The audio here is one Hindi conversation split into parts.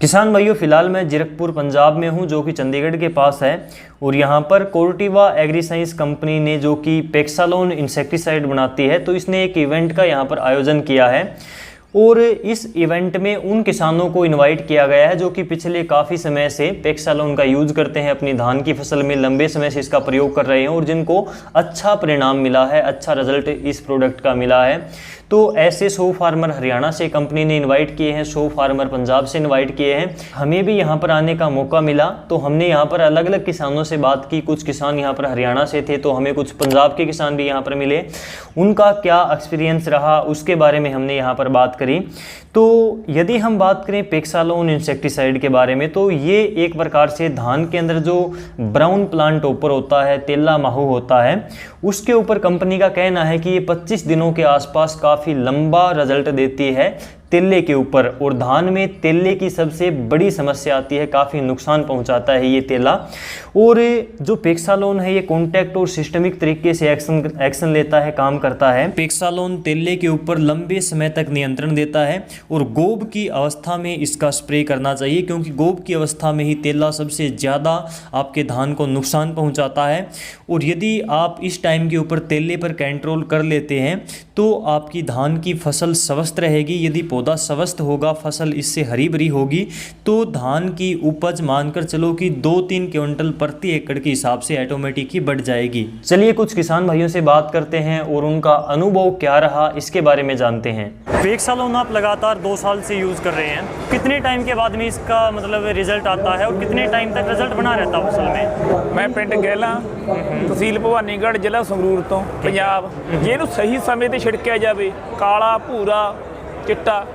किसान भाइयों, फिलहाल मैं जीरकपुर पंजाब में हूं जो कि चंडीगढ़ के पास है। और यहां पर कोर्टिवा एग्री साइंस कंपनी ने जो कि पेक्सालोन इंसेक्टिसाइड बनाती है, तो इसने एक इवेंट का यहां पर आयोजन किया है। और इस इवेंट में उन किसानों को इनवाइट किया गया है जो कि पिछले काफ़ी समय से पेक्सालोन का यूज़ करते हैं, अपनी धान की फसल में लंबे समय से इसका प्रयोग कर रहे हैं और जिनको अच्छा परिणाम मिला है, अच्छा रिजल्ट इस प्रोडक्ट का मिला है। तो ऐसे 100 फार्मर हरियाणा से कंपनी ने इनवाइट किए हैं, 100 फार्मर पंजाब से इनवाइट किए हैं। हमें भी यहाँ पर आने का मौका मिला, तो हमने यहाँ पर अलग अलग किसानों से बात की। कुछ किसान यहाँ पर हरियाणा से थे, तो हमें कुछ पंजाब के किसान भी यहाँ पर मिले। उनका क्या एक्सपीरियंस रहा उसके बारे में हमने यहाँ पर बात करी। तो यदि हम बात करें पेक्सालोन इंसेक्टिसाइड के बारे में, तो ये एक प्रकार से धान के अंदर जो ब्राउन प्लांट ऊपर होता है, तेला माहू होता है, उसके ऊपर कंपनी का कहना है कि ये 25 दिनों के आसपास काफ़ी लंबा रिजल्ट देती है तेले के ऊपर। और धान में तेले की सबसे बड़ी समस्या आती है, काफ़ी नुकसान पहुंचाता है ये तेला। और जो पेक्सालोन है ये कॉन्टैक्ट और सिस्टमिक तरीके से एक्शन लेता है, काम करता है। पेक्सालोन तेले के ऊपर लंबे समय तक नियंत्रण देता है और गोब की अवस्था में इसका स्प्रे करना चाहिए, क्योंकि गोब की अवस्था में ही तेला सबसे ज़्यादा आपके धान को नुकसान पहुँचाता है। और यदि आप इस टाइम के ऊपर तेले पर कंट्रोल कर लेते हैं तो आपकी धान की फसल स्वस्थ रहेगी। यदि पौधा स्वस्थ होगा, फसल इससे हरी भरी होगी, तो धान की उपज मानकर चलो कि 2-3 क्विंटल प्रति एकड़ के हिसाब से ऑटोमेटिक ही बढ़ जाएगी। चलिए कुछ किसान भाइयों से बात करते हैं और उनका अनुभव क्या रहा इसके बारे में जानते हैं। पेक्सालोन आप लगातार 2 साल से यूज़ कर रहे हैं, कितने टाइम के बाद में इसका मतलब रिजल्ट आता है और कितने टाइम तक रिजल्ट बना रहता है फसल में? मैं पिंड गैला, तहसील भवानीगढ़, ਜ਼ਿਲ੍ਹਾ ਸੰਗਰੂਰ ਤੋਂ ਪੰਜਾਬ। ਜੇ ਇਹਨੂੰ ਸਹੀ ਸਮੇਂ ਤੇ ਛਿੜਕਿਆ ਜਾਵੇ, ਕਾਲਾ ਭੂਰਾ ਚਿੱਟਾ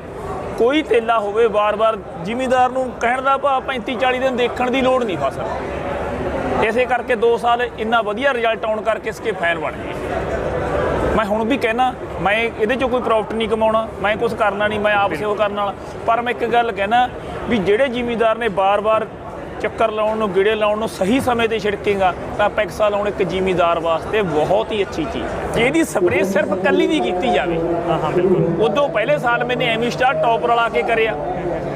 ਕੋਈ ਤੇਲਾ ਹੋਵੇ, ਵਾਰ-ਵਾਰ ਜ਼ਿਮੀਂਦਾਰ ਨੂੰ ਕਹਿਣ ਦਾ ਭਾਵ 35-40 ਦਿਨ ਦੇਖਣ ਦੀ ਲੋੜ ਨਹੀਂ ਫਸਲ। ਇਸੇ ਕਰਕੇ 2 ਸਾਲ ਇੰਨਾ ਵਧੀਆ ਰਿਜ਼ਲਟ ਆਉਣ ਕਰਕੇ ਇਸਕੇ ਫੈਨ ਬਣ ਗਏ। ਮੈਂ ਹੁਣ ਵੀ ਕਹਿਣਾ, ਮੈਂ ਇਹਦੇ 'ਚੋਂ ਕੋਈ ਪ੍ਰੋਫਿਟ ਨਹੀਂ ਕਮਾਉਣਾ, ਮੈਂ ਕੁਛ ਕਰਨਾ ਨਹੀਂ, ਮੈਂ ਆਪ ਸੇਵਾ ਕਰਨ ਵਾਲਾ। ਪਰ ਮੈਂ ਇੱਕ ਗੱਲ ਕਹਿਣਾ ਵੀ ਜਿਹੜੇ ਜ਼ਿਮੀਂਦਾਰ ਨੇ ਵਾਰ-ਵਾਰ ਚੱਕਰ ਲਾਉਣ ਨੂੰ, ਗੇੜੇ ਲਾਉਣ ਨੂੰ ਸਹੀ ਸਮੇਂ ਤੇ ਛਿੜਕੇਗਾ ਤਾਂ ਪੈਕਸਾਲੋਨ ਇੱਕ ਜ਼ਿਮੀਂਦਾਰ ਵਾਸਤੇ ਬਹੁਤ ਹੀ ਅੱਛੀ ਚੀਜ਼। ਜੇ ਇਹਦੀ ਸਪਰੇਅ ਸਿਰਫ ਕੱਲੀ ਦੀ ਕੀਤੀ ਜਾਵੇ, ਹਾਂ ਬਿਲਕੁਲ। ਉਦੋਂ ਪਹਿਲੇ ਸਾਲ ਮੈਨੇ ਐਮੀਸਟਾਰ ਟੌਪ ਰਲਾ ਕੇ ਕਰਿਆ,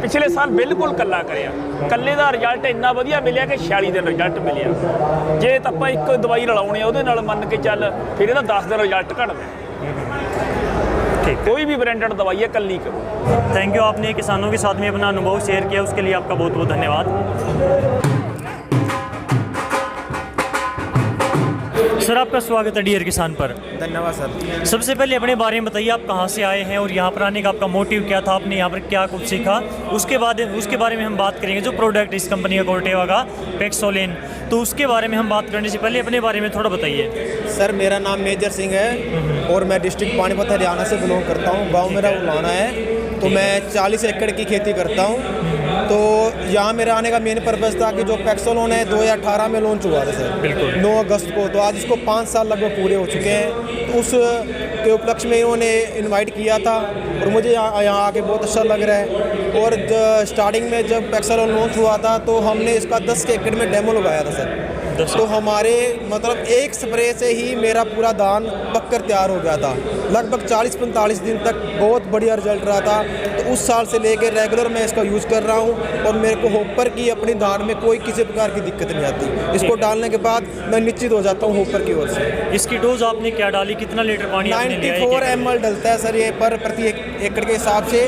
ਪਿਛਲੇ ਸਾਲ ਬਿਲਕੁਲ ਕੱਲਾ ਕਰਿਆ। ਕੱਲੇ ਦਾ ਰਿਜ਼ਲਟ ਇੰਨਾ ਵਧੀਆ ਮਿਲਿਆ ਕਿ 46 ਦਿਨ ਰਿਜ਼ਲਟ ਮਿਲਿਆ। ਜੇ ਤਾਂ ਆਪਾਂ ਇੱਕ ਦਵਾਈ ਰਲਾਉਣੀ ਆ ਉਹਦੇ ਨਾਲ ਮੰਨ ਕੇ ਚੱਲ, ਫਿਰ ਇਹਦਾ 10 ਦਿਨ ਰਿਜ਼ਲਟ ਘਟਦਾ। कोई भी ब्रांडेड दवाई है कल करो। थैंक यू, आपने किसानों के साथ में अपना अनुभव शेयर किया, उसके लिए आपका बहुत बहुत धन्यवाद। सर आपका स्वागत है डियर किसान पर। धन्यवाद सर। सबसे पहले अपने बारे में बताइए, आप कहाँ से आए हैं और यहाँ पर आने का आपका मोटिव क्या था, आपने यहाँ पर क्या कुछ सीखा, उसके बारे में हम बात करेंगे। जो प्रोडक्ट इस कंपनी का कोर्टेवा का पेक्सालोन, तो उसके बारे में हम बात करने से पहले अपने बारे में थोड़ा बताइए। सर मेरा नाम मेजर सिंह है और मैं डिस्ट्रिक्ट पानीपत हरियाणा से बिलोंग करता हूँ। गांव मेरा उलाना है, तो मैं 40 एकड़ की खेती करता हूँ। तो यहाँ मेरे आने का मेन पर्पज़ था कि जो पेक्सालोन है 2018 में लॉन्च हुआ था सर, 9 अगस्त को। तो आज इसको 5 साल लगभग पूरे हो चुके हैं। तो उस के उपलक्ष्य में इन्होंने इनवाइट किया था और मुझे यहाँ आके बहुत अच्छा लग रहा है। और स्टार्टिंग में जब पेक्सालोन लॉन्च हुआ था तो हमने इसका 10 एकड़ में डेमो लगाया था सर। तो हमारे मतलब एक स्प्रे से ही मेरा पूरा धान पककर तैयार हो गया था। लगभग 40-45 दिन तक बहुत बढ़िया रिजल्ट रहा था। तो उस साल से लेकर रेगुलर मैं इसका यूज़ कर रहा हूँ और मेरे को होपर की अपनी धान में कोई किसी प्रकार की दिक्कत नहीं आती। इसको डालने के बाद मैं निश्चित हो जाता हूँ होपर की ओर से। इसकी डोज आपने क्या डाली, कितना लीटर पानी? 94 ml डलता है सर ये पर प्रति एकड़ के हिसाब से,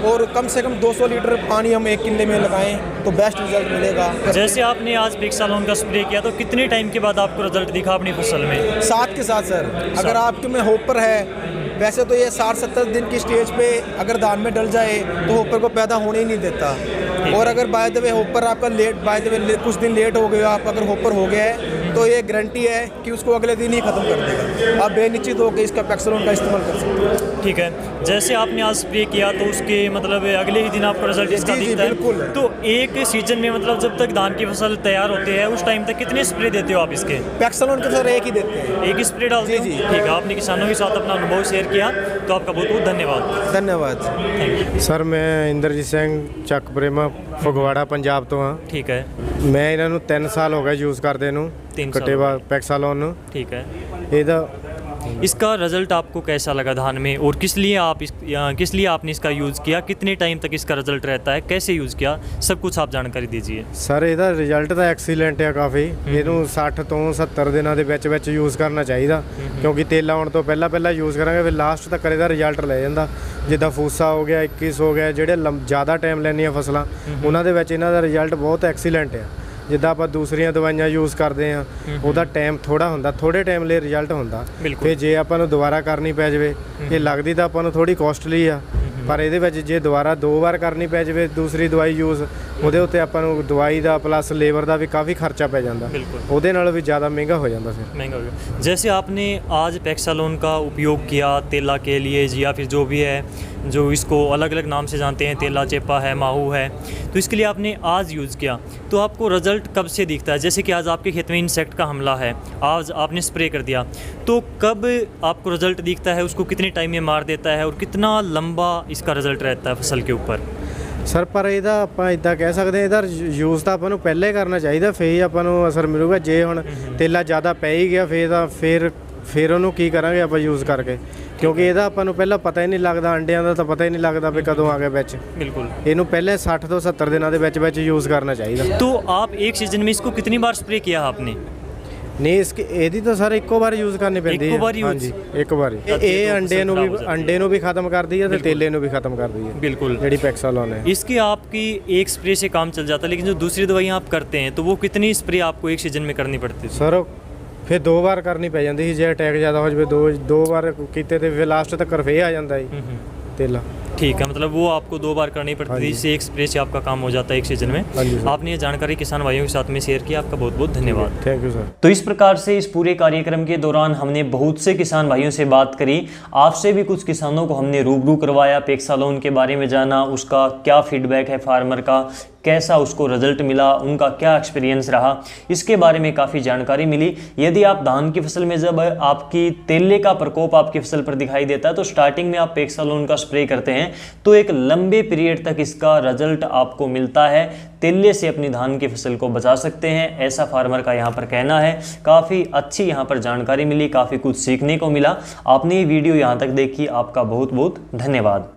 और कम से कम 200 लीटर पानी हम 1 किले में लगाएं तो बेस्ट रिजल्ट मिलेगा। जैसे आपने आज पेक्सालोन का स्प्रे किया, तो कितने टाइम के बाद आपको रिजल्ट दिखा अपनी फसल में? साथ के साथ सर, अगर आपके में होपर है, वैसे तो ये 60-70 दिन की स्टेज पे अगर धान में डल जाए तो होपर को पैदा होने ही नहीं देता। और अगर बाय द वे होपर आपका कुछ दिन लेट हो गया, आप अगर होपर हो गया है तो ये गारंटी है कि उसको अगले दिन ही ख़त्म कर देगा। आप बेनिश्चित होकर इसका पेक्सालोन का इस्तेमाल कर सकते हैं। ठीक है, जैसे आपने आज स्प्रे किया तो उसके मतलब अगले ही दिन आपको रिजल्ट इसका दिखता है। बिल्कुल। तो एक सीजन में मतलब जब तक धान की फसल तैयार होती है उस टाइम तक कितने स्प्रे देते हो आप इसके? पेक्सालोन के सर एक ही देते हैं, एक ही स्प्रे डालते हो? ठीक है, आपने किसानों के साथ अपना अनुभव शेयर किया, तो आपका बहुत बहुत धन्यवाद। धन्यवाद सर। मैं इंद्रजीत सिंह ਚੱਕ ਪ੍ਰੇਮਾ ਫਗਵਾੜਾ ਪੰਜਾਬ ਤੋਂ ਹਾਂ। ठीक है, ਮੈਂ ਇਹਨਾਂ ਨੂੰ 3 ਸਾਲ ਹੋ ਗਏ ਯੂਜ਼ ਕਰਦੇ ਨੂੰ, तीन साल ਕੋਰਟੇਵਾ ਪੈਕਸਾਲੋਨ ਨੂੰ। ठीक है, ਇਹਦਾ इसका रिजल्ट आपको कैसा लगा धान में, और किस लिए आपने इसका यूज़ किया, कितने टाइम तक इसका रिजल्ट रहता है, कैसे यूज़ किया, सब कुछ आप जानकारी दीजिए। ਸਰ ਇਹਦਾ ਰਿਜ਼ਲਟ ਤਾਂ ਐਕਸੀਲੈਂਟ ਆ ਕਾਫੀ। ਇਹਨੂੰ 60 ਤੋਂ 70 ਦਿਨਾਂ ਦੇ ਵਿੱਚ ਯੂਜ਼ ਕਰਨਾ ਚਾਹੀਦਾ, ਕਿਉਂਕਿ ਤੇਲ ਆਉਣ ਤੋਂ ਪਹਿਲਾਂ ਯੂਜ਼ ਕਰਾਂਗੇ ਫਿਰ ਲਾਸਟ ਤੱਕ ਇਹਦਾ ਰਿਜ਼ਲਟ ਲੈ ਜਾਂਦਾ। ਜਿੱਦਾਂ ਫੂਸਾ ਹੋ ਗਿਆ, 21 ਹੋ ਗਿਆ, ਜਿਹੜੇ ਜ਼ਿਆਦਾ ਟਾਈਮ ਲੈਂਦੀਆਂ ਫਸਲਾਂ ਉਹਨਾਂ ਦੇ ਵਿੱਚ ਇਹਨਾਂ ਦਾ ਰਿਜ਼ਲਟ ਬਹੁਤ ਐਕਸੀਲੈਂਟ ਆ। ਜਿੱਦਾਂ ਆਪਾਂ ਦੂਸਰੀਆਂ ਦਵਾਈਆਂ ਯੂਜ਼ ਕਰਦੇ ਆ ਉਹਦਾ ਟਾਈਮ ਥੋੜਾ ਹੁੰਦਾ, ਥੋੜੇ ਟਾਈਮ ਲਈ ਰਿਜ਼ਲਟ ਹੁੰਦਾ। ਫਿਰ ਜੇ ਆਪਾਂ ਨੂੰ ਦੁਬਾਰਾ ਕਰਨੀ ਪੈ ਜਾਵੇ, ਇਹ ਲੱਗਦੀ ਤਾਂ ਆਪਾਂ ਨੂੰ ਥੋੜੀ ਕੋਸਟਲੀ ਆ, ਪਰ ਇਹਦੇ ਵਿੱਚ ਜੇ ਦੁਬਾਰਾ 2 ਵਾਰ ਕਰਨੀ ਪੈ ਜਾਵੇ ਦੂਸਰੀ ਦਵਾਈ ਯੂਜ਼, ਉਹਦੇ ਉੱਤੇ ਆਪਾਂ ਨੂੰ ਦਵਾਈ ਦਾ प्लस लेबर का भी काफ़ी खर्चा पै जाता, ਉਹਦੇ ਨਾਲੋਂ भी ज़्यादा महंगा हो जाता। फिर महंगा हो गया। जैसे आपने आज पेक्सालोन का उपयोग किया तेला के लिए या फिर जो भी है, जो इसको अलग अलग नाम से जानते हैं, तेला, चेपा है, माहू है, तो इसके लिए आपने आज यूज़ किया, तो आपको रिजल्ट कब से दिखता है? जैसे कि आज आपके खेत में इंसेक्ट का हमला है, आज आपने स्प्रे कर दिया, तो कब आपको रिजल्ट दिखता है, उसको कितने टाइम में मार देता है और कितना लंबा इसका रिजल्ट रहता है फसल के ऊपर? ਸਰ ਪਰ ਇਹਦਾ ਆਪਾਂ ਇੱਦਾਂ ਕਹਿ ਸਕਦੇ ਇਹਦਾ ਯੂਜ਼ ਤਾਂ ਆਪਾਂ ਨੂੰ ਪਹਿਲੇ ਕਰਨਾ ਚਾਹੀਦਾ, ਫਿਰ ਹੀ ਆਪਾਂ ਨੂੰ ਅਸਰ ਮਿਲੂਗਾ। ਜੇ ਹੁਣ ਤੇਲਾ ਜ਼ਿਆਦਾ ਪੈ ਹੀ ਗਿਆ ਫਿਰ ਉਹਨੂੰ ਕੀ ਕਰਾਂਗੇ ਆਪਾਂ ਯੂਜ਼ ਕਰਕੇ, ਕਿਉਂਕਿ ਇਹਦਾ ਆਪਾਂ ਨੂੰ ਪਹਿਲਾਂ ਪਤਾ ਹੀ ਨਹੀਂ ਲੱਗਦਾ, ਅੰਡਿਆਂ ਦਾ ਤਾਂ ਪਤਾ ਹੀ ਨਹੀਂ ਲੱਗਦਾ ਵੀ ਕਦੋਂ ਆ ਗਿਆ ਵਿੱਚ। बिल्कुल। ਇਹਨੂੰ ਪਹਿਲੇ 60 ਤੋਂ 70 ਦਿਨਾਂ ਦੇ ਵਿੱਚ ਯੂਜ਼ ਕਰਨਾ ਚਾਹੀਦਾ। तो आप एक सीजन में इसको कितनी बार स्प्रे किया आपने? ਨਹੀਂ ਇਹਦੀ ਤਾਂ ਸਰ ਇੱਕੋ ਵਾਰ ਯੂਜ਼ ਕਰਨੀ ਪੈਂਦੀ ਹੈ। ਇੱਕੋ ਵਾਰ use? ਹਾਂਜੀ ਇੱਕ ਵਾਰ ਹੀ। ਇਹ ਅੰਡੇ ਨੂੰ ਵੀ ਖਤਮ ਕਰਦੀ ਹੈ ਤੇ ਤੇਲੇ ਨੂੰ ਵੀ ਖਤਮ ਕਰਦੀ ਹੈ। बिल्कुल। ਜਿਹੜੀ ਪੈਕਸਾਲੋਨ है इसकी आपकी एक स्प्रे से काम चल जाता है, लेकिन जो दूसरी दवाइयाँ आप करते हैं तो वो कितनी स्प्रे आपको एक सीजन में करनी पड़ती है? ਸਰ ਫਿਰ 2 ਵਾਰ ਕਰਨੀ ਪੈ ਜਾਂਦੀ ਸੀ, ਜੇ ਅਟੈਕ ਜ਼ਿਆਦਾ ਹੋ ਜਾਵੇ ਦੋ ਵਾਰ ਕੀਤੇ ਤੇ ਫਿਰ ਲਾਸਟ ਤੱਕ ਫੇਰ ਆ ਜਾਂਦਾ ਜੀ ਤੇਲਾ। ठीक है, मतलब वो आपको 2 बार करनी पड़ती थी, इससे एक स्प्रे से आपका काम हो जाता है एक सीजन में। आपने ये जानकारी किसान भाइयों के साथ में शेयर किया, आपका बहुत बहुत धन्यवाद। Thank you sir. तो इस प्रकार से इस पूरे कार्यक्रम के दौरान हमने बहुत से किसान भाइयों से बात करी, आपसे भी कुछ किसानों को हमने रूबरू करवाया, पेक्सालोन के बारे में जाना, उसका क्या फीडबैक है फार्मर का, कैसा उसको रिजल्ट मिला, उनका क्या एक्सपीरियंस रहा, इसके बारे में काफ़ी जानकारी मिली। यदि आप धान की फसल में जब आपकी तेले का प्रकोप आपकी फसल पर दिखाई देता है तो स्टार्टिंग में आप पेक्सालोन का स्प्रे करते हैं तो एक लंबे पीरियड तक इसका रिजल्ट आपको मिलता है, तेले से अपनी धान की फसल को बचा सकते हैं, ऐसा फार्मर का यहाँ पर कहना है। काफ़ी अच्छी यहाँ पर जानकारी मिली, काफ़ी कुछ सीखने को मिला। आपने ये वीडियो यहाँ तक देखी, आपका बहुत बहुत धन्यवाद।